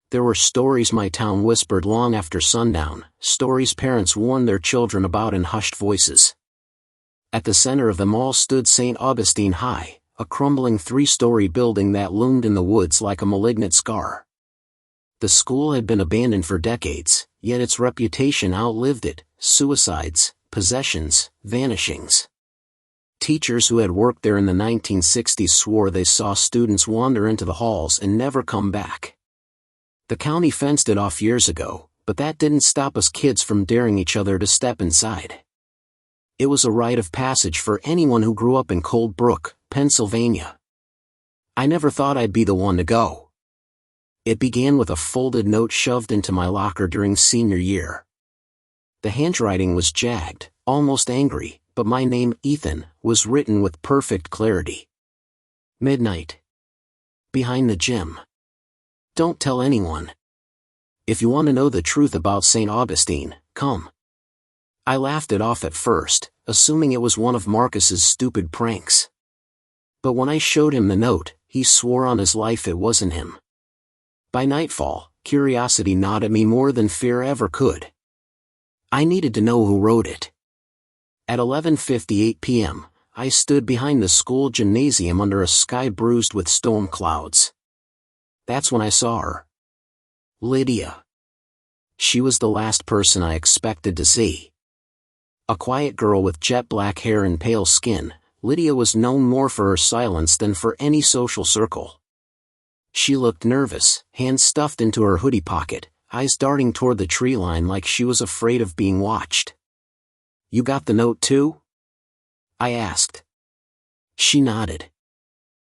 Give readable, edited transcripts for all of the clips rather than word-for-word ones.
There were stories my town whispered long after sundown, stories parents warned their children about in hushed voices. At the center of them all stood St. Augustine High, a crumbling 3-story building that loomed in the woods like a malignant scar. The school had been abandoned for decades, yet its reputation outlived it: suicides, possessions, vanishings. Teachers who had worked there in the 1960s swore they saw students wander into the halls and never come back. The county fenced it off years ago, but that didn't stop us kids from daring each other to step inside. It was a rite of passage for anyone who grew up in Cold Brook, Pennsylvania. I never thought I'd be the one to go. It began with a folded note shoved into my locker during senior year. The handwriting was jagged, almost angry, but my name, Ethan, was written with perfect clarity. Midnight. Behind the gym. Don't tell anyone. If you want to know the truth about St. Augustine, come. I laughed it off at first, assuming it was one of Marcus's stupid pranks. But when I showed him the note, he swore on his life it wasn't him. By nightfall, curiosity gnawed at me more than fear ever could. I needed to know who wrote it. At 11:58 p.m., I stood behind the school gymnasium under a sky bruised with storm clouds. That's when I saw her. Lydia. She was the last person I expected to see. A quiet girl with jet black hair and pale skin, Lydia was known more for her silence than for any social circle. She looked nervous, hands stuffed into her hoodie pocket, eyes darting toward the tree line like she was afraid of being watched. "You got the note too?" I asked. She nodded.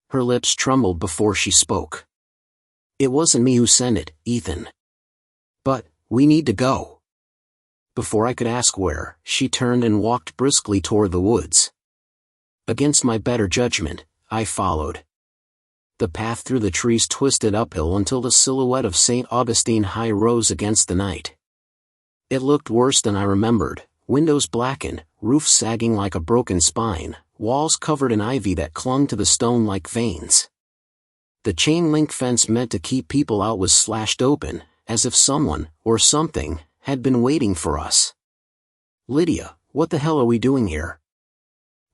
Her lips trembled before she spoke. "It wasn't me who sent it, Ethan. But, we need to go." Before I could ask where, she turned and walked briskly toward the woods. Against my better judgment, I followed. The path through the trees twisted uphill until the silhouette of St. Augustine High rose against the night. It looked worse than I remembered, windows blackened, roof sagging like a broken spine, walls covered in ivy that clung to the stone like veins. The chain-link fence meant to keep people out was slashed open, as if someone, or something, had been waiting for us. "Lydia, what the hell are we doing here?"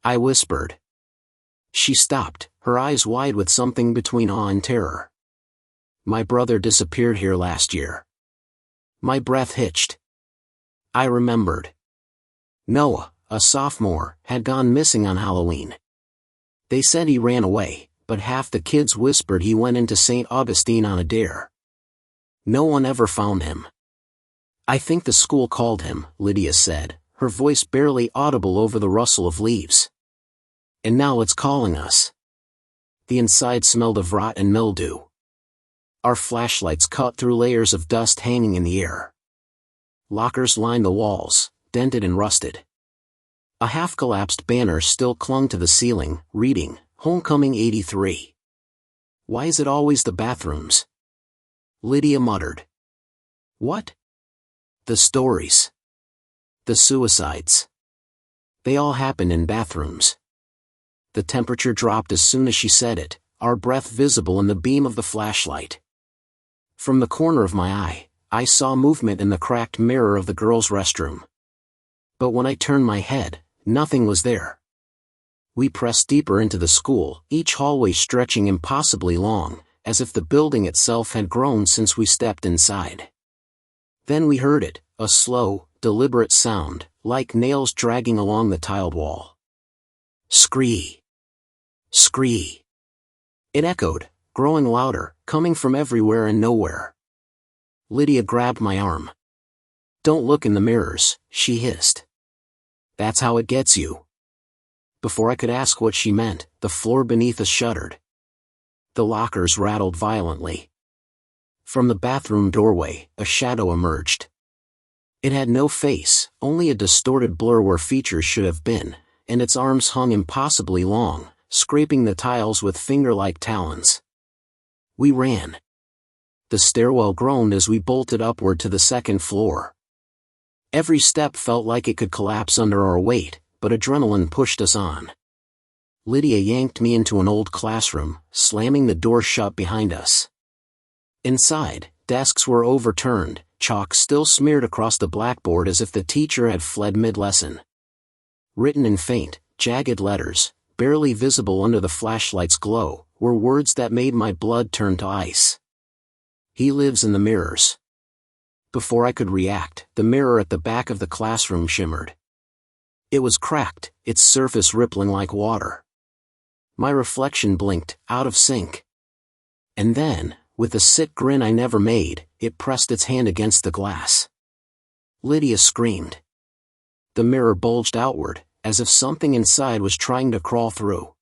I whispered. She stopped, her eyes wide with something between awe and terror. "My brother disappeared here last year." My breath hitched. I remembered. Noah, a sophomore, had gone missing on Halloween. They said he ran away, but half the kids whispered he went into St. Augustine on a dare. No one ever found him. "I think the school called him," Lydia said, her voice barely audible over the rustle of leaves. "And now it's calling us." The inside smelled of rot and mildew. Our flashlights cut through layers of dust hanging in the air. Lockers lined the walls, dented and rusted. A half-collapsed banner still clung to the ceiling, reading, "Homecoming 83. Why is it always the bathrooms?" Lydia muttered. "What?" "The stories. The suicides. They all happened in bathrooms." The temperature dropped as soon as she said it, our breath visible in the beam of the flashlight. From the corner of my eye, I saw movement in the cracked mirror of the girls' restroom. But when I turned my head, nothing was there. We pressed deeper into the school, each hallway stretching impossibly long, as if the building itself had grown since we stepped inside. Then we heard it, a slow, deliberate sound, like nails dragging along the tiled wall. Scree. Scree. It echoed, growing louder, coming from everywhere and nowhere. Lydia grabbed my arm. "Don't look in the mirrors," she hissed. "That's how it gets you." Before I could ask what she meant, the floor beneath us shuddered. The lockers rattled violently. From the bathroom doorway, a shadow emerged. It had no face, only a distorted blur where features should have been, and its arms hung impossibly long, scraping the tiles with finger-like talons. We ran. The stairwell groaned as we bolted upward to the second floor. Every step felt like it could collapse under our weight, but adrenaline pushed us on. Lydia yanked me into an old classroom, slamming the door shut behind us. Inside, Desks were overturned, chalk still smeared across the blackboard as if the teacher had fled mid-lesson. Written in faint, jagged letters, barely visible under the flashlight's glow, were words that made my blood turn to ice. "He lives in the mirrors." Before I could react, the mirror at the back of the classroom shimmered. It was cracked, its surface rippling like water. My reflection blinked, out of sync. And then, with a sick grin I never made, it pressed its hand against the glass. Lydia screamed. The mirror bulged outward, as if something inside was trying to crawl through.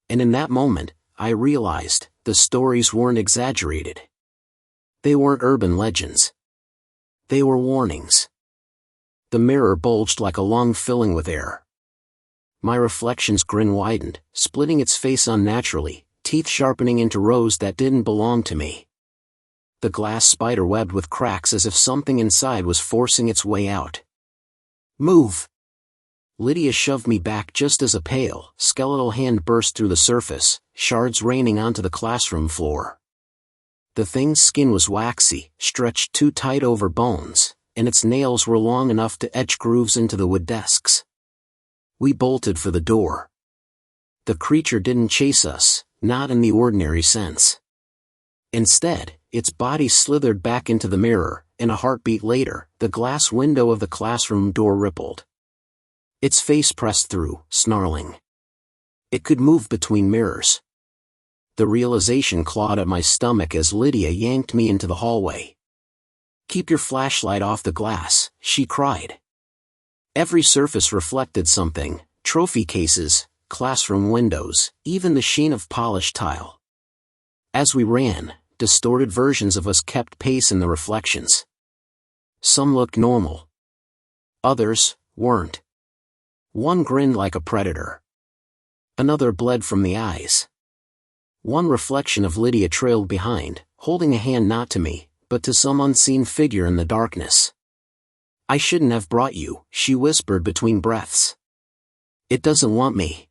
And in that moment, I realized, the stories weren't exaggerated. They weren't urban legends. They were warnings. The mirror bulged like a lung filling with air. My reflection's grin widened, splitting its face unnaturally, teeth sharpening into rows that didn't belong to me. The glass spider-webbed with cracks as if something inside was forcing its way out. "Move!" Lydia shoved me back just as a pale, skeletal hand burst through the surface, shards raining onto the classroom floor. The thing's skin was waxy, stretched too tight over bones, and its nails were long enough to etch grooves into the wood desks. We bolted for the door. The creature didn't chase us, not in the ordinary sense. Instead, its body slithered back into the mirror, and a heartbeat later, the glass window of the classroom door rippled. Its face pressed through, snarling. It could move between mirrors. The realization clawed at my stomach as Lydia yanked me into the hallway. "Keep your flashlight off the glass," she cried. Every surface reflected something: trophy cases, classroom windows, even the sheen of polished tile. As we ran, distorted versions of us kept pace in the reflections. Some looked normal. Others weren't. One grinned like a predator. Another bled from the eyes. One reflection of Lydia trailed behind, holding a hand not to me, but to some unseen figure in the darkness. "I shouldn't have brought you," she whispered between breaths. "It doesn't want me.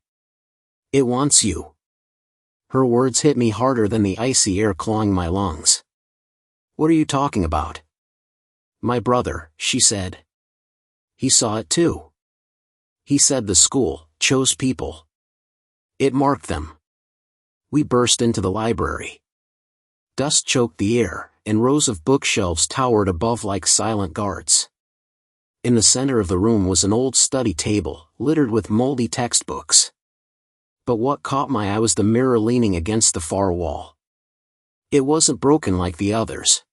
It wants you." Her words hit me harder than the icy air clawing my lungs. "What are you talking about?" "My brother," she said. "He saw it too. He said the school chose people. It marked them." We burst into the library. Dust choked the air, and rows of bookshelves towered above like silent guards. In the center of the room was an old study table, littered with moldy textbooks. But what caught my eye was the mirror leaning against the far wall. It wasn't broken like the others.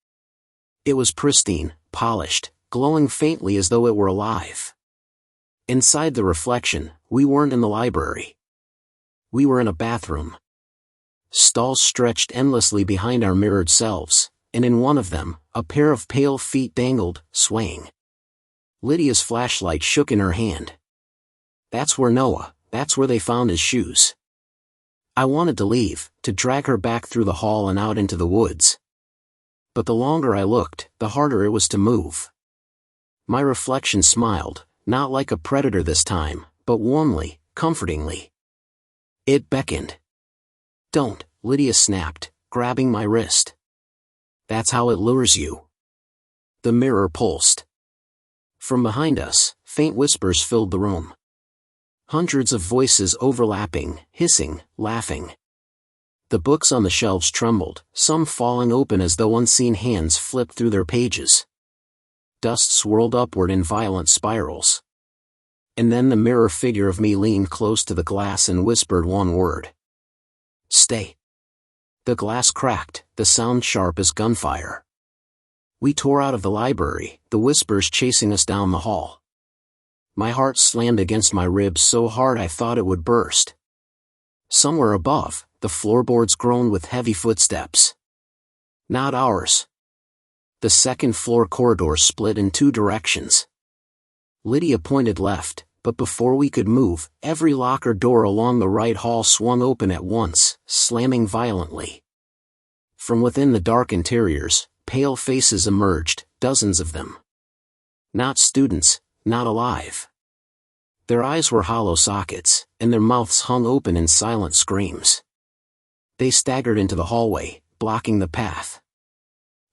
It was pristine, polished, glowing faintly as though it were alive. Inside the reflection, we weren't in the library. We were in a bathroom. Stalls stretched endlessly behind our mirrored selves, and in one of them, a pair of pale feet dangled, swaying. Lydia's flashlight shook in her hand. "That's where that's where they found his shoes." I wanted to leave, to drag her back through the hall and out into the woods. But the longer I looked, the harder it was to move. My reflection smiled, not like a predator this time, but warmly, comfortingly. It beckoned. "Don't," Lydia snapped, grabbing my wrist. "That's how it lures you." The mirror pulsed. From behind us, faint whispers filled the room. Hundreds of voices overlapping, hissing, laughing. The books on the shelves trembled, some falling open as though unseen hands flipped through their pages. Dust swirled upward in violent spirals. And then the mirror figure of me leaned close to the glass and whispered one word. "Stay." The glass cracked, the sound sharp as gunfire. We tore out of the library, the whispers chasing us down the hall. My heart slammed against my ribs so hard I thought it would burst. Somewhere above, the floorboards groaned with heavy footsteps. Not ours. The second-floor corridor split in two directions. Lydia pointed left, but before we could move, every locker door along the right hall swung open at once, slamming violently. From within the dark interiors, pale faces emerged, dozens of them. Not students, not alive. Their eyes were hollow sockets, and their mouths hung open in silent screams. They staggered into the hallway, blocking the path.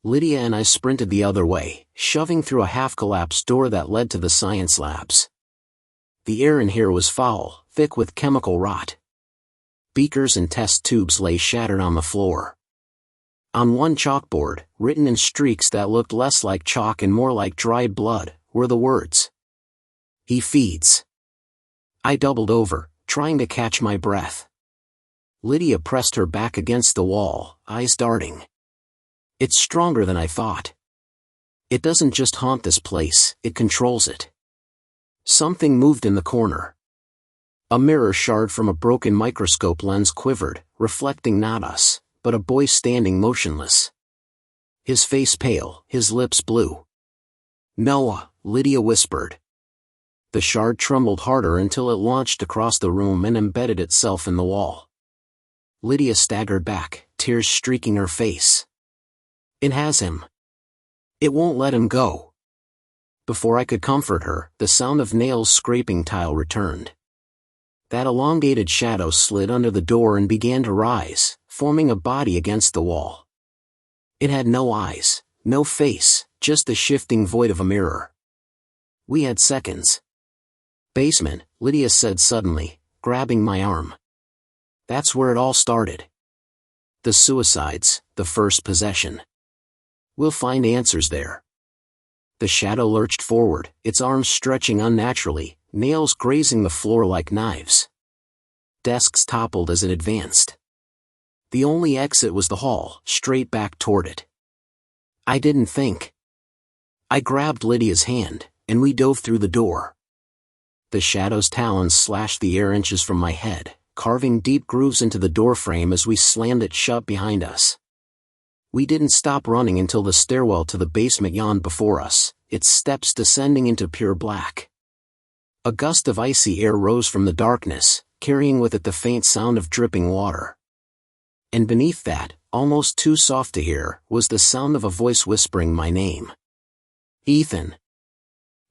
Lydia and I sprinted the other way, shoving through a half-collapsed door that led to the science labs. The air in here was foul, thick with chemical rot. Beakers and test tubes lay shattered on the floor. On one chalkboard, written in streaks that looked less like chalk and more like dried blood, were the words, "He feeds." I doubled over, trying to catch my breath. Lydia pressed her back against the wall, eyes darting. "It's stronger than I thought. It doesn't just haunt this place, it controls it." Something moved in the corner. A mirror shard from a broken microscope lens quivered, reflecting not us, but a boy standing motionless. His face pale, his lips blue. "Noah," Lydia whispered. The shard trembled harder until it launched across the room and embedded itself in the wall. Lydia staggered back, tears streaking her face. "It has him. It won't let him go." Before I could comfort her, the sound of nails scraping tile returned. That elongated shadow slid under the door and began to rise, forming a body against the wall. It had no eyes, no face, just the shifting void of a mirror. We had seconds. "Basement," Lydia said suddenly, grabbing my arm. "That's where it all started. The suicides, the first possession. We'll find answers there." The shadow lurched forward, its arms stretching unnaturally, nails grazing the floor like knives. Desks toppled as it advanced. The only exit was the hall, straight back toward it. I didn't think. I grabbed Lydia's hand, and we dove through the door. The shadow's talons slashed the air inches from my head, carving deep grooves into the doorframe as we slammed it shut behind us. We didn't stop running until the stairwell to the basement yawned before us, its steps descending into pure black. A gust of icy air rose from the darkness, carrying with it the faint sound of dripping water. And beneath that, almost too soft to hear, was the sound of a voice whispering my name. "Ethan."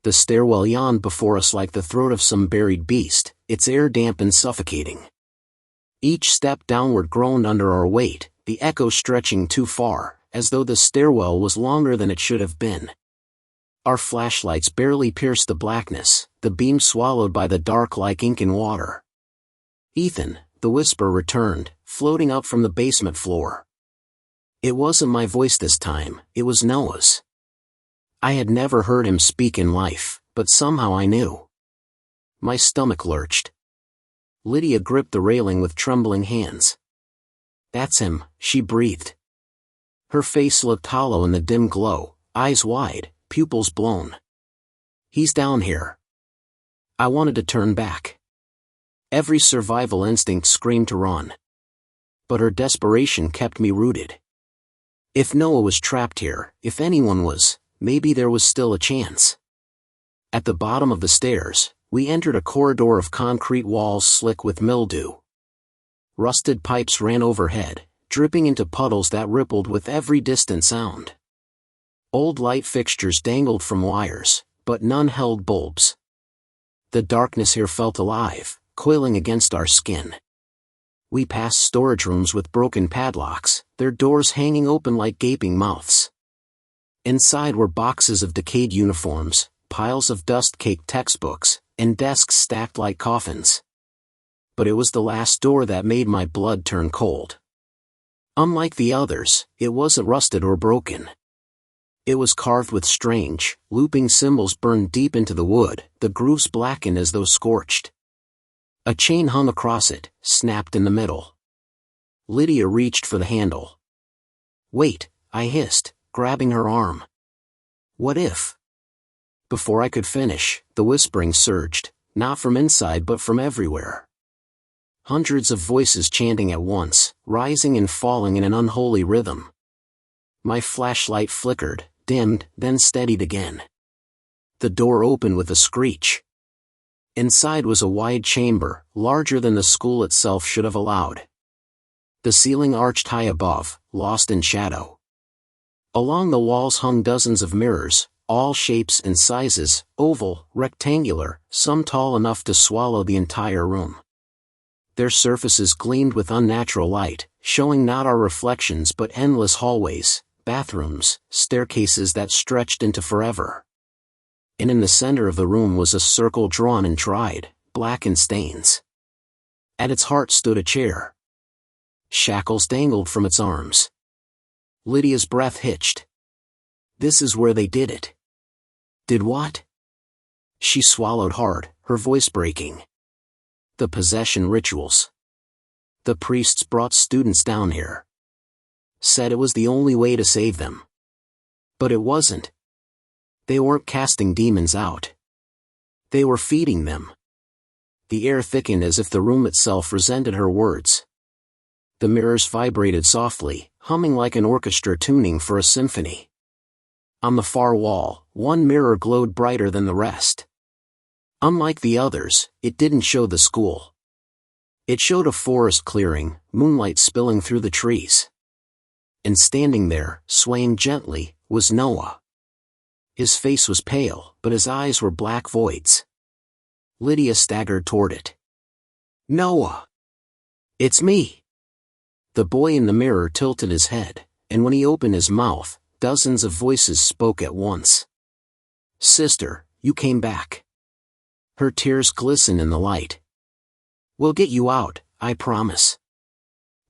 The stairwell yawned before us like the throat of some buried beast, its air damp and suffocating. Each step downward groaned under our weight, the echo stretching too far, as though the stairwell was longer than it should have been. Our flashlights barely pierced the blackness, the beam swallowed by the dark like ink and water. "Ethan," the whisper returned, floating up from the basement floor. It wasn't my voice this time, it was Noah's. I had never heard him speak in life, but somehow I knew. My stomach lurched. Lydia gripped the railing with trembling hands. "That's him," she breathed. Her face looked hollow in the dim glow, eyes wide, pupils blown. "He's down here." I wanted to turn back. Every survival instinct screamed to run. But her desperation kept me rooted. If Noah was trapped here, if anyone was, maybe there was still a chance. At the bottom of the stairs, we entered a corridor of concrete walls slick with mildew. Rusted pipes ran overhead, dripping into puddles that rippled with every distant sound. Old light fixtures dangled from wires, but none held bulbs. The darkness here felt alive, coiling against our skin. We passed storage rooms with broken padlocks, their doors hanging open like gaping mouths. Inside were boxes of decayed uniforms, piles of dust-caked textbooks, and desks stacked like coffins. But it was the last door that made my blood turn cold. Unlike the others, it wasn't rusted or broken. It was carved with strange, looping symbols burned deep into the wood, the grooves blackened as though scorched. A chain hung across it, snapped in the middle. Lydia reached for the handle. "Wait," I hissed, grabbing her arm. "What if?" Before I could finish, the whispering surged, not from inside but from everywhere. Hundreds of voices chanting at once, rising and falling in an unholy rhythm. My flashlight flickered, dimmed, then steadied again. The door opened with a screech. Inside was a wide chamber, larger than the school itself should have allowed. The ceiling arched high above, lost in shadow. Along the walls hung dozens of mirrors, all shapes and sizes, oval, rectangular, some tall enough to swallow the entire room. Their surfaces gleamed with unnatural light, showing not our reflections but endless hallways, bathrooms, staircases that stretched into forever. And in the center of the room was a circle drawn and dried, black in stains. At its heart stood a chair. Shackles dangled from its arms. Lydia's breath hitched. This is where they did it. Did what? She swallowed hard, her voice breaking. The possession rituals. The priests brought students down here. Said it was the only way to save them. But it wasn't. They weren't casting demons out. They were feeding them. The air thickened as if the room itself resented her words. The mirrors vibrated softly, humming like an orchestra tuning for a symphony. On the far wall, one mirror glowed brighter than the rest. Unlike the others, it didn't show the school. It showed a forest clearing, moonlight spilling through the trees. And standing there, swaying gently, was Noah. His face was pale, but his eyes were black voids. Lydia staggered toward it. Noah! It's me! The boy in the mirror tilted his head, and when he opened his mouth, dozens of voices spoke at once. Sister, you came back. Her tears glistened in the light. We'll get you out, I promise.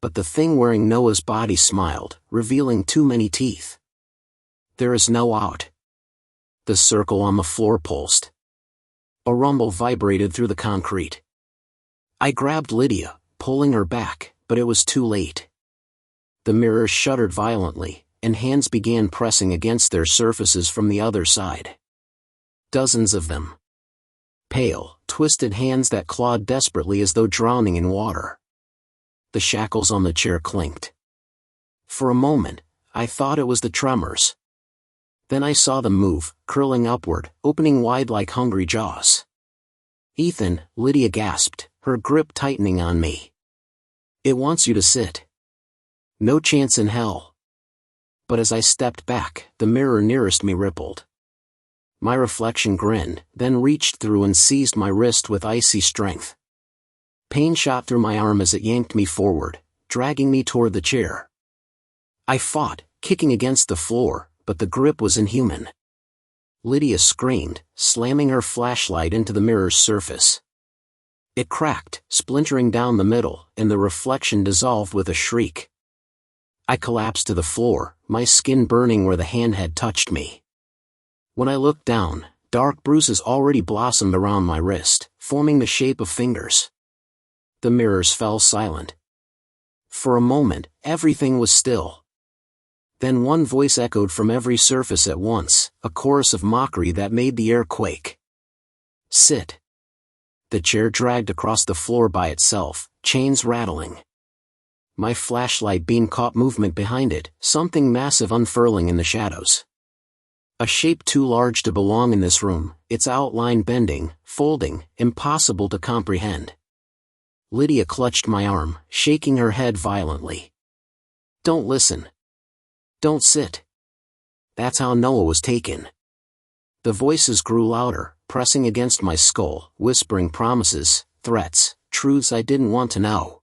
But the thing wearing Noah's body smiled, revealing too many teeth. There is no out. The circle on the floor pulsed. A rumble vibrated through the concrete. I grabbed Lydia, pulling her back, but it was too late. The mirrors shuddered violently, and hands began pressing against their surfaces from the other side. Dozens of them. Pale, twisted hands that clawed desperately as though drowning in water. The shackles on the chair clinked. For a moment, I thought it was the tremors. Then I saw them move, curling upward, opening wide like hungry jaws. Ethan, Lydia gasped, her grip tightening on me. It wants you to sit. No chance in hell. But as I stepped back, the mirror nearest me rippled. My reflection grinned, then reached through and seized my wrist with icy strength. Pain shot through my arm as it yanked me forward, dragging me toward the chair. I fought, kicking against the floor, but the grip was inhuman. Lydia screamed, slamming her flashlight into the mirror's surface. It cracked, splintering down the middle, and the reflection dissolved with a shriek. I collapsed to the floor, my skin burning where the hand had touched me. When I looked down, dark bruises already blossomed around my wrist, forming the shape of fingers. The mirrors fell silent. For a moment, everything was still. Then one voice echoed from every surface at once, a chorus of mockery that made the air quake. Sit. The chair dragged across the floor by itself, chains rattling. My flashlight beam caught movement behind it, something massive unfurling in the shadows. A shape too large to belong in this room, its outline bending, folding, impossible to comprehend. Lydia clutched my arm, shaking her head violently. Don't listen. Don't sit. That's how Noah was taken. The voices grew louder, pressing against my skull, whispering promises, threats, truths I didn't want to know.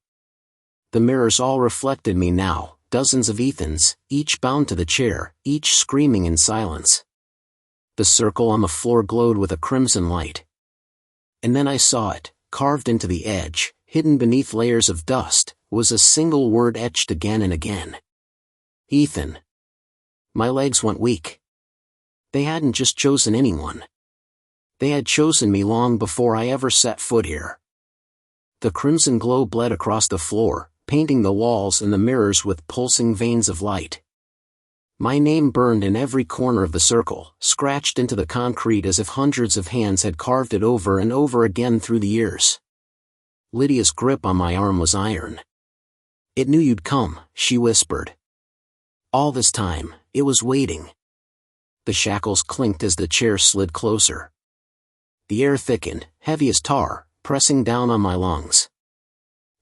The mirrors all reflected me now, dozens of Ethans, each bound to the chair, each screaming in silence. The circle on the floor glowed with a crimson light. And then I saw it, carved into the edge, hidden beneath layers of dust, was a single word etched again and again. Ethan. My legs went weak. They hadn't just chosen anyone. They had chosen me long before I ever set foot here. The crimson glow bled across the floor, painting the walls and the mirrors with pulsing veins of light. My name burned in every corner of the circle, scratched into the concrete as if hundreds of hands had carved it over and over again through the years. Lydia's grip on my arm was iron. It knew you'd come, she whispered. All this time, it was waiting. The shackles clinked as the chair slid closer. The air thickened, heavy as tar, pressing down on my lungs.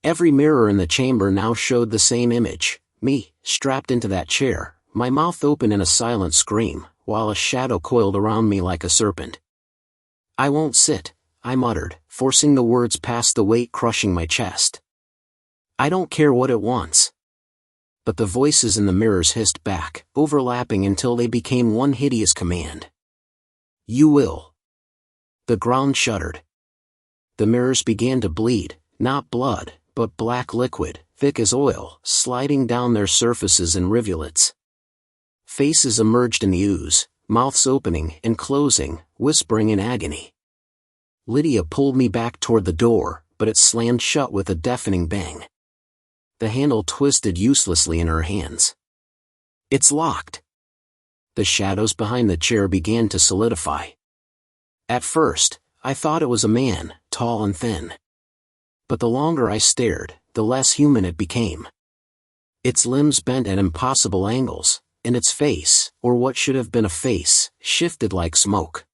Every mirror in the chamber now showed the same image, me, strapped into that chair, my mouth open in a silent scream, while a shadow coiled around me like a serpent. I won't sit, I muttered, forcing the words past the weight crushing my chest. I don't care what it wants. But the voices in the mirrors hissed back, overlapping until they became one hideous command. You will. The ground shuddered. The mirrors began to bleed, not blood, but black liquid, thick as oil, sliding down their surfaces in rivulets. Faces emerged in the ooze, mouths opening and closing, whispering in agony. Lydia pulled me back toward the door, but it slammed shut with a deafening bang. The handle twisted uselessly in her hands. It's locked. The shadows behind the chair began to solidify. At first, I thought it was a man, tall and thin. But the longer I stared, the less human it became. Its limbs bent at impossible angles, and its face, or what should have been a face, shifted like smoke.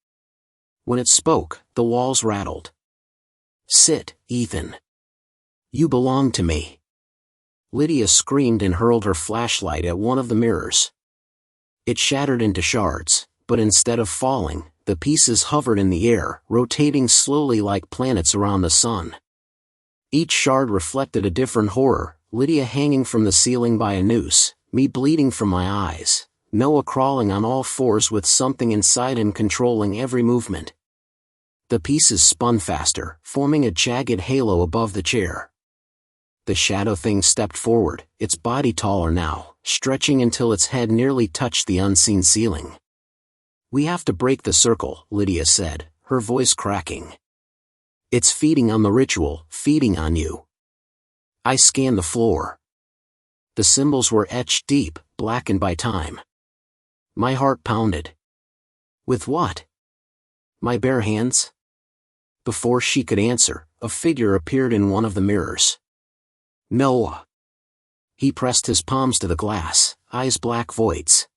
When it spoke, the walls rattled. Sit, Ethan. You belong to me. Lydia screamed and hurled her flashlight at one of the mirrors. It shattered into shards, but instead of falling, the pieces hovered in the air, rotating slowly like planets around the sun. Each shard reflected a different horror, Lydia hanging from the ceiling by a noose, me bleeding from my eyes, Noah crawling on all fours with something inside him controlling every movement. The pieces spun faster, forming a jagged halo above the chair. The shadow thing stepped forward, its body taller now, stretching until its head nearly touched the unseen ceiling. We have to break the circle, Lydia said, her voice cracking. It's feeding on the ritual, feeding on you. I scanned the floor. The symbols were etched deep, blackened by time. My heart pounded. With what? My bare hands? Before she could answer, a figure appeared in one of the mirrors. Noah. He pressed his palms to the glass, eyes black voids.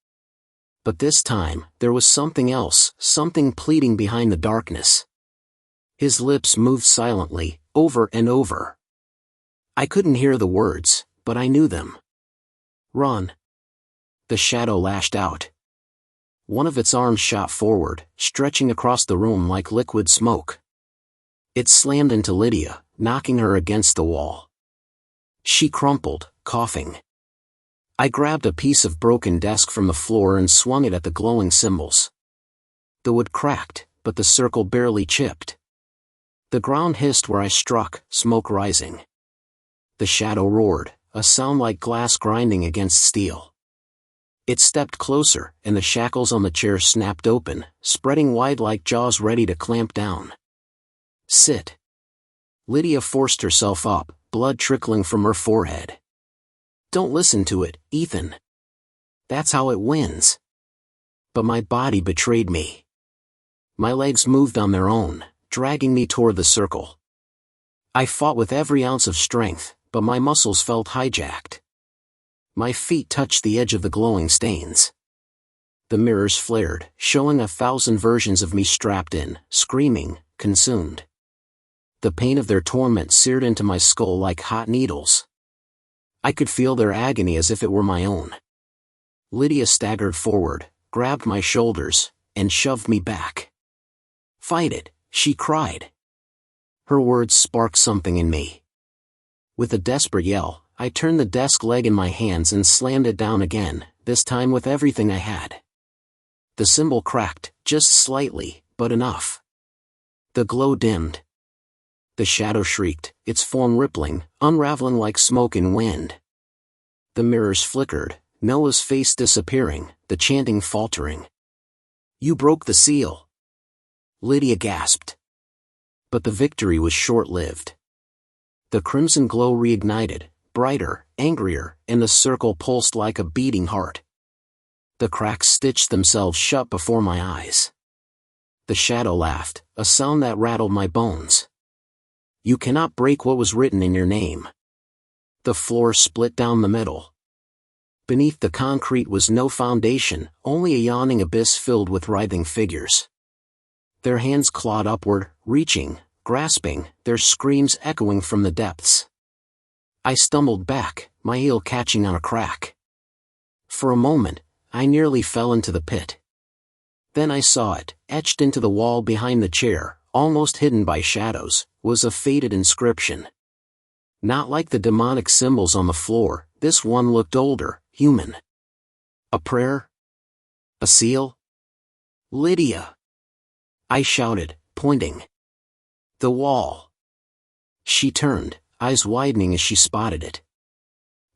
But this time, there was something else, something pleading behind the darkness. His lips moved silently, over and over. I couldn't hear the words, but I knew them. Run. The shadow lashed out. One of its arms shot forward, stretching across the room like liquid smoke. It slammed into Lydia, knocking her against the wall. She crumpled, coughing. I grabbed a piece of broken desk from the floor and swung it at the glowing symbols. The wood cracked, but the circle barely chipped. The ground hissed where I struck, smoke rising. The shadow roared, a sound like glass grinding against steel. It stepped closer, and the shackles on the chair snapped open, spreading wide like jaws ready to clamp down. Sit. Lydia forced herself up, blood trickling from her forehead. Don't listen to it, Ethan. That's how it wins. But my body betrayed me. My legs moved on their own, dragging me toward the circle. I fought with every ounce of strength, but my muscles felt hijacked. My feet touched the edge of the glowing stains. The mirrors flared, showing 1,000 versions of me strapped in, screaming, consumed. The pain of their torment seared into my skull like hot needles. I could feel their agony as if it were my own. Lydia staggered forward, grabbed my shoulders, and shoved me back. Fight it, she cried. Her words sparked something in me. With a desperate yell, I turned the desk leg in my hands and slammed it down again, this time with everything I had. The symbol cracked, just slightly, but enough. The glow dimmed. The shadow shrieked, its form rippling, unraveling like smoke in wind. The mirrors flickered, Noah's face disappearing, the chanting faltering. You broke the seal. Lydia gasped. But the victory was short-lived. The crimson glow reignited, brighter, angrier, and the circle pulsed like a beating heart. The cracks stitched themselves shut before my eyes. The shadow laughed, a sound that rattled my bones. You cannot break what was written in your name. The floor split down the middle. Beneath the concrete was no foundation, only a yawning abyss filled with writhing figures. Their hands clawed upward, reaching, grasping, their screams echoing from the depths. I stumbled back, my heel catching on a crack. For a moment, I nearly fell into the pit. Then I saw it, etched into the wall behind the chair, almost hidden by shadows, was a faded inscription. Not like the demonic symbols on the floor, this one looked older, human. A prayer? A seal? Lydia! I shouted, pointing. The wall. She turned, eyes widening as she spotted it.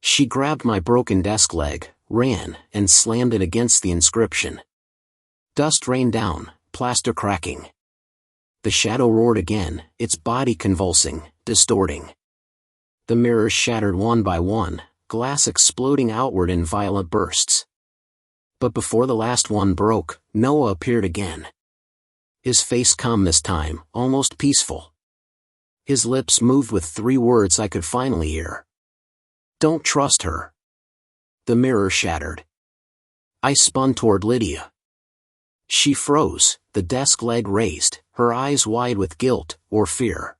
She grabbed my broken desk leg, ran, and slammed it against the inscription. Dust rained down, plaster cracking. The shadow roared again, its body convulsing, distorting. The mirrors shattered one by one, glass exploding outward in violent bursts. But before the last one broke, Noah appeared again. His face calm this time, almost peaceful. His lips moved with 3 words I could finally hear. Don't trust her. The mirror shattered. I spun toward Lydia. She froze, the desk leg raised, her eyes wide with guilt or fear.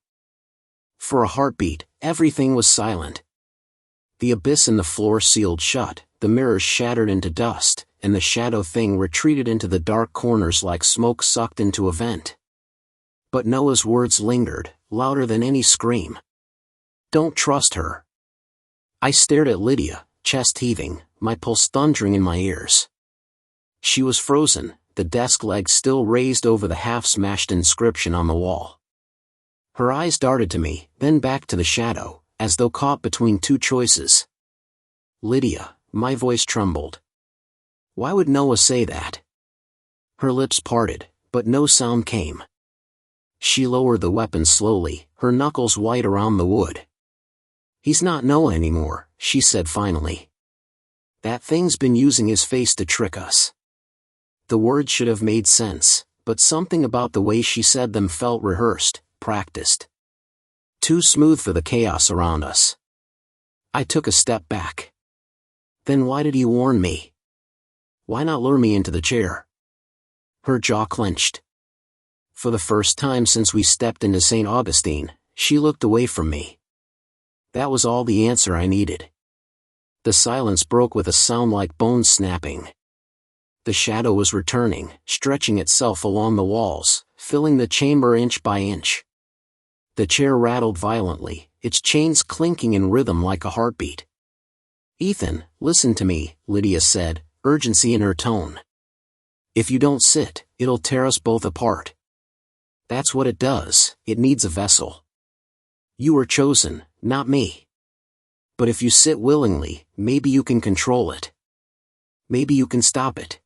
For a heartbeat, everything was silent. The abyss in the floor sealed shut, the mirrors shattered into dust, and the shadow thing retreated into the dark corners like smoke sucked into a vent. But Noah's words lingered, louder than any scream. Don't trust her. I stared at Lydia, chest heaving, my pulse thundering in my ears. She was frozen, the desk leg still raised over the half-smashed inscription on the wall. Her eyes darted to me, then back to the shadow, as though caught between 2 choices. Lydia, my voice trembled. Why would Noah say that? Her lips parted, but no sound came. She lowered the weapon slowly, her knuckles white around the wood. He's not Noah anymore, she said finally. That thing's been using his face to trick us. The words should have made sense, but something about the way she said them felt rehearsed, practiced. Too smooth for the chaos around us. I took a step back. Then why did he warn me? Why not lure me into the chair? Her jaw clenched. For the first time since we stepped into St. Augustine, she looked away from me. That was all the answer I needed. The silence broke with a sound like bones snapping. The shadow was returning, stretching itself along the walls, filling the chamber inch by inch. The chair rattled violently, its chains clinking in rhythm like a heartbeat. Ethan, listen to me, Lydia said, urgency in her tone. If you don't sit, it'll tear us both apart. That's what it does, it needs a vessel. You were chosen, not me. But if you sit willingly, maybe you can control it. Maybe you can stop it.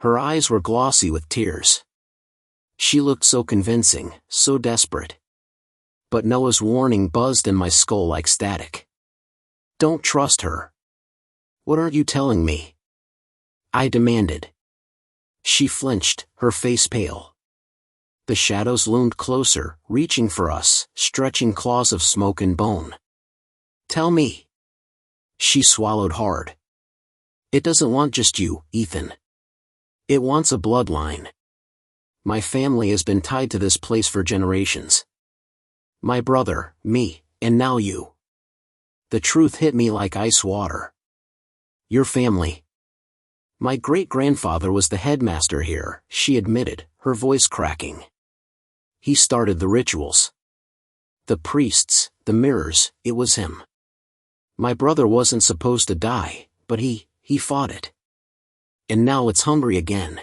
Her eyes were glossy with tears. She looked so convincing, so desperate. But Noah's warning buzzed in my skull like static. Don't trust her. What aren't you telling me? I demanded. She flinched, her face pale. The shadows loomed closer, reaching for us, stretching claws of smoke and bone. Tell me. She swallowed hard. It doesn't want just you, Ethan. It wants a bloodline. My family has been tied to this place for generations. My brother, me, and now you. The truth hit me like ice water. Your family. My great-grandfather was the headmaster here, she admitted, her voice cracking. He started the rituals. The priests, the mirrors, it was him. My brother wasn't supposed to die, but he fought it. And now it's hungry again.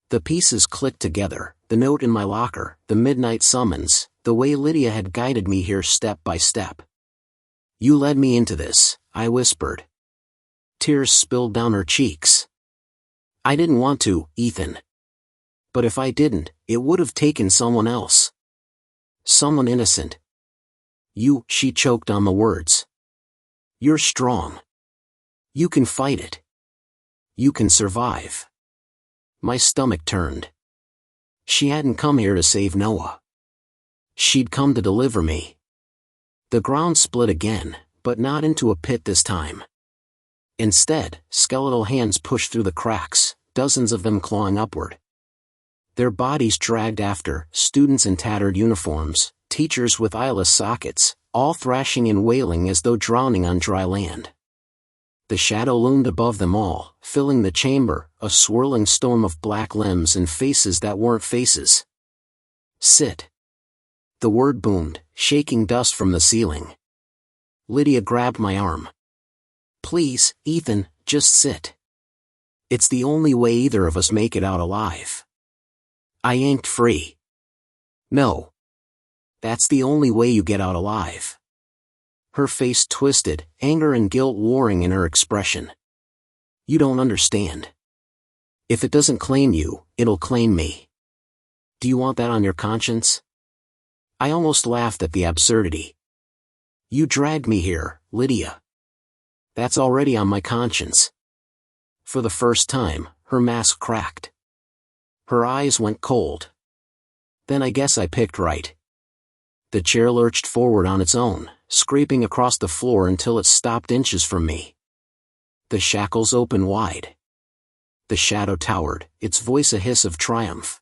The pieces clicked together, the note in my locker, the midnight summons, the way Lydia had guided me here step by step. You led me into this, I whispered. Tears spilled down her cheeks. I didn't want to, Ethan. But if I didn't, it would have taken someone else. Someone innocent. You, she choked on the words. You're strong. You can fight it. You can survive. My stomach turned. She hadn't come here to save Noah. She'd come to deliver me. The ground split again, but not into a pit this time. Instead, skeletal hands pushed through the cracks, dozens of them clawing upward. Their bodies dragged after, students in tattered uniforms, teachers with eyeless sockets, all thrashing and wailing as though drowning on dry land. The shadow loomed above them all, filling the chamber, a swirling storm of black limbs and faces that weren't faces. Sit. The word boomed, shaking dust from the ceiling. Lydia grabbed my arm. Please, Ethan, just sit. It's the only way either of us make it out alive. I yanked free. No. That's the only way you get out alive. Her face twisted, anger and guilt warring in her expression. You don't understand. If it doesn't claim you, it'll claim me. Do you want that on your conscience? I almost laughed at the absurdity. You dragged me here, Lydia. That's already on my conscience. For the first time, her mask cracked. Her eyes went cold. Then I guess I picked right. The chair lurched forward on its own, scraping across the floor until it stopped inches from me. The shackles opened wide. The shadow towered, its voice a hiss of triumph.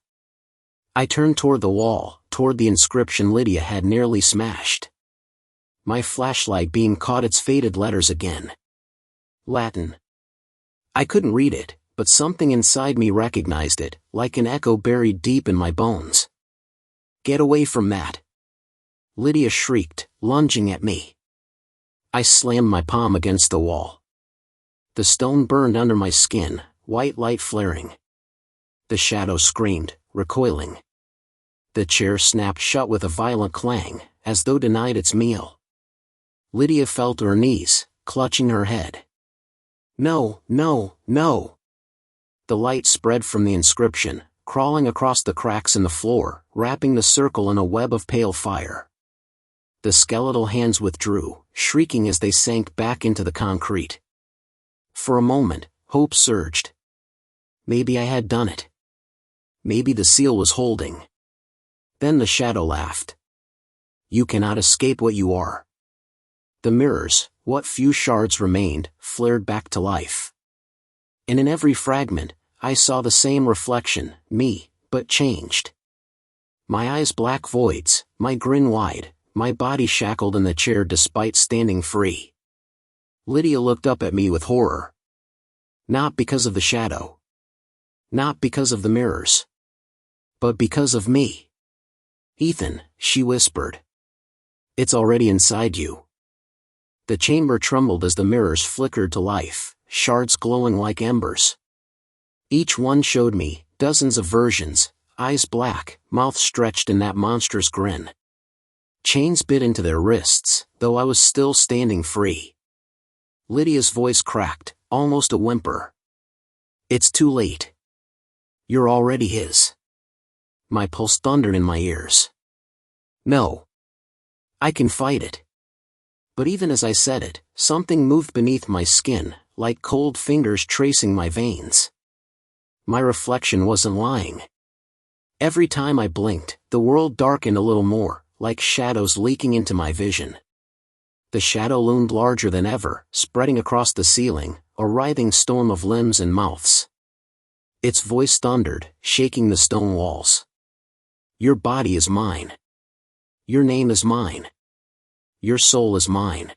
I turned toward the wall, toward the inscription Lydia had nearly smashed. My flashlight beam caught its faded letters again. Latin. I couldn't read it, but something inside me recognized it, like an echo buried deep in my bones. Get away from that. Lydia shrieked, lunging at me. I slammed my palm against the wall. The stone burned under my skin, white light flaring. The shadow screamed, recoiling. The chair snapped shut with a violent clang, as though denied its meal. Lydia fell to her knees, clutching her head. No, no, no. The light spread from the inscription, crawling across the cracks in the floor, wrapping the circle in a web of pale fire. The skeletal hands withdrew, shrieking as they sank back into the concrete. For a moment, hope surged. Maybe I had done it. Maybe the seal was holding. Then the shadow laughed. You cannot escape what you are. The mirrors, what few shards remained, flared back to life. And in every fragment, I saw the same reflection, me, but changed. My eyes black voids, my grin wide, my body shackled in the chair despite standing free. Lydia looked up at me with horror. Not because of the shadow. Not because of the mirrors. But because of me. Ethan, she whispered. It's already inside you. The chamber trembled as the mirrors flickered to life, shards glowing like embers. Each one showed me, dozens of versions, eyes black, mouth stretched in that monstrous grin. Chains bit into their wrists, though I was still standing free. Lydia's voice cracked, almost a whimper. It's too late. You're already his. My pulse thundered in my ears. No. I can fight it. But even as I said it, something moved beneath my skin, like cold fingers tracing my veins. My reflection wasn't lying. Every time I blinked, the world darkened a little more, like shadows leaking into my vision. The shadow loomed larger than ever, spreading across the ceiling, a writhing storm of limbs and mouths. Its voice thundered, shaking the stone walls. Your body is mine. Your name is mine. Your soul is mine.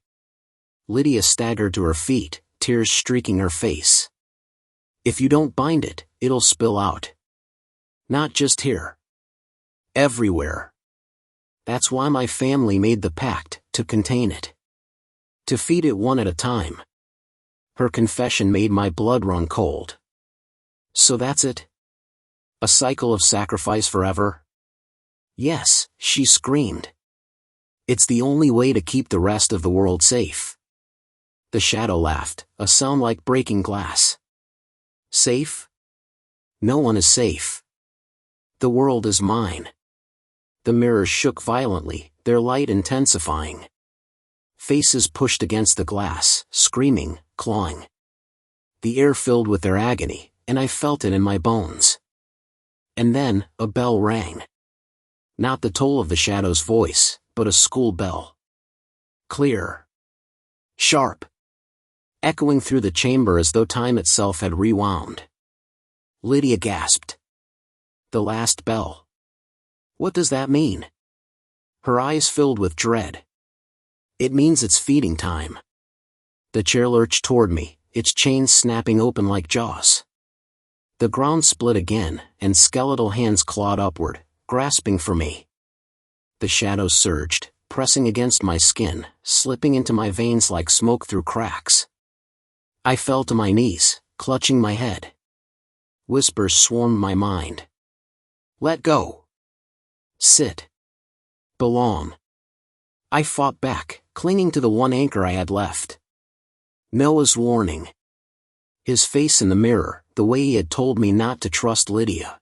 Lydia staggered to her feet, tears streaking her face. If you don't bind it, it'll spill out. Not just here. Everywhere. That's why my family made the pact, to contain it. To feed it one at a time. Her confession made my blood run cold. So that's it? A cycle of sacrifice forever? Yes, she screamed. It's the only way to keep the rest of the world safe. The shadow laughed, a sound like breaking glass. Safe? No one is safe. The world is mine. The mirrors shook violently, their light intensifying. Faces pushed against the glass, screaming, clawing. The air filled with their agony, and I felt it in my bones. And then, a bell rang. Not the toll of the shadow's voice, but a school bell. Clear. Sharp. Echoing through the chamber as though time itself had rewound. Lydia gasped. The last bell. What does that mean? Her eyes filled with dread. It means it's feeding time. The chair lurched toward me, its chains snapping open like jaws. The ground split again, and skeletal hands clawed upward, grasping for me. The shadows surged, pressing against my skin, slipping into my veins like smoke through cracks. I fell to my knees, clutching my head. Whispers swarmed my mind. Let go. Sit. Belong. I fought back, clinging to the one anchor I had left. Noah's warning. His face in the mirror, the way he had told me not to trust Lydia.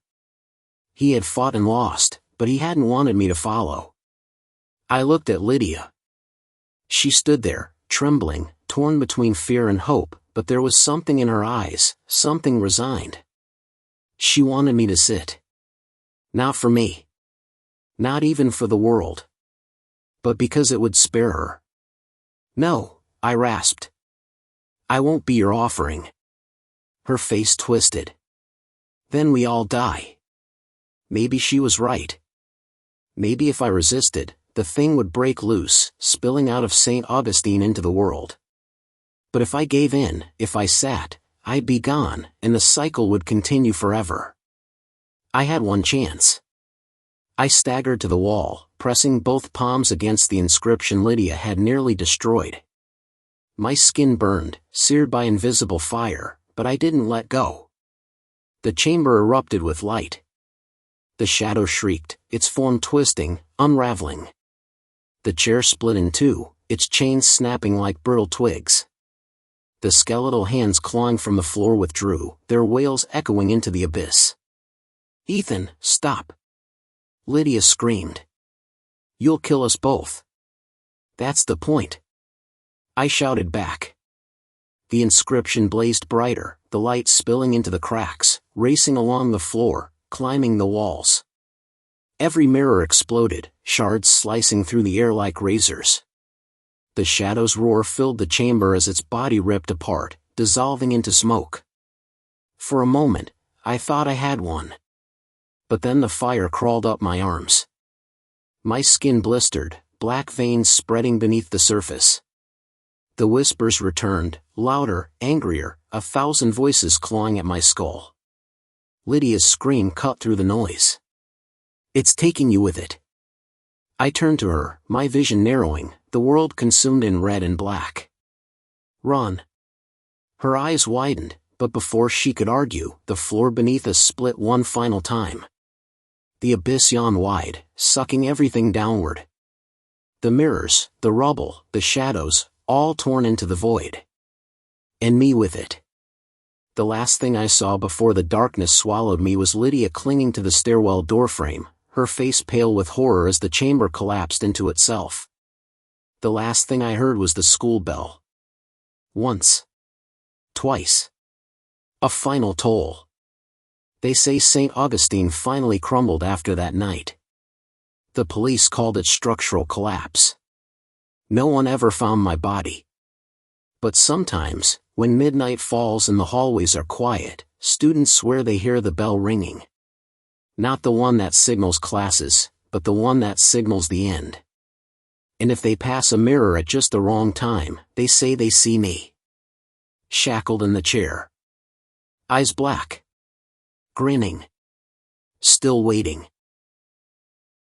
He had fought and lost, but he hadn't wanted me to follow. I looked at Lydia. She stood there, trembling, torn between fear and hope, but there was something in her eyes, something resigned. She wanted me to sit. Not for me. Not even for the world. But because it would spare her. No, I rasped. I won't be your offering. Her face twisted. Then we all die. Maybe she was right. Maybe if I resisted, the thing would break loose, spilling out of St. Augustine into the world. But if I gave in, if I sat, I'd be gone, and the cycle would continue forever. I had one chance. I staggered to the wall, pressing both palms against the inscription Lydia had nearly destroyed. My skin burned, seared by invisible fire, but I didn't let go. The chamber erupted with light. The shadow shrieked, its form twisting, unraveling. The chair split in two, its chains snapping like brittle twigs. The skeletal hands clawing from the floor withdrew, their wails echoing into the abyss. Ethan, stop! Lydia screamed. You'll kill us both. That's the point. I shouted back. The inscription blazed brighter, the light spilling into the cracks, racing along the floor, climbing the walls. Every mirror exploded, shards slicing through the air like razors. The shadow's roar filled the chamber as its body ripped apart, dissolving into smoke. For a moment, I thought I had won. But then the fire crawled up my arms. My skin blistered, black veins spreading beneath the surface. The whispers returned, louder, angrier, 1,000 voices clawing at my skull. Lydia's scream cut through the noise. It's taking you with it. I turned to her, my vision narrowing, the world consumed in red and black. Run. Her eyes widened, but before she could argue, the floor beneath us split one final time. The abyss yawned wide, sucking everything downward. The mirrors, the rubble, the shadows, all torn into the void. And me with it. The last thing I saw before the darkness swallowed me was Lydia clinging to the stairwell doorframe, her face pale with horror as the chamber collapsed into itself. The last thing I heard was the school bell. Once. Twice. A final toll. They say St. Augustine finally crumbled after that night. The police called it structural collapse. No one ever found my body. But sometimes, when midnight falls and the hallways are quiet, students swear they hear the bell ringing. Not the one that signals classes, but the one that signals the end. And if they pass a mirror at just the wrong time, they say they see me. Shackled in the chair. Eyes black. Grinning. Still waiting.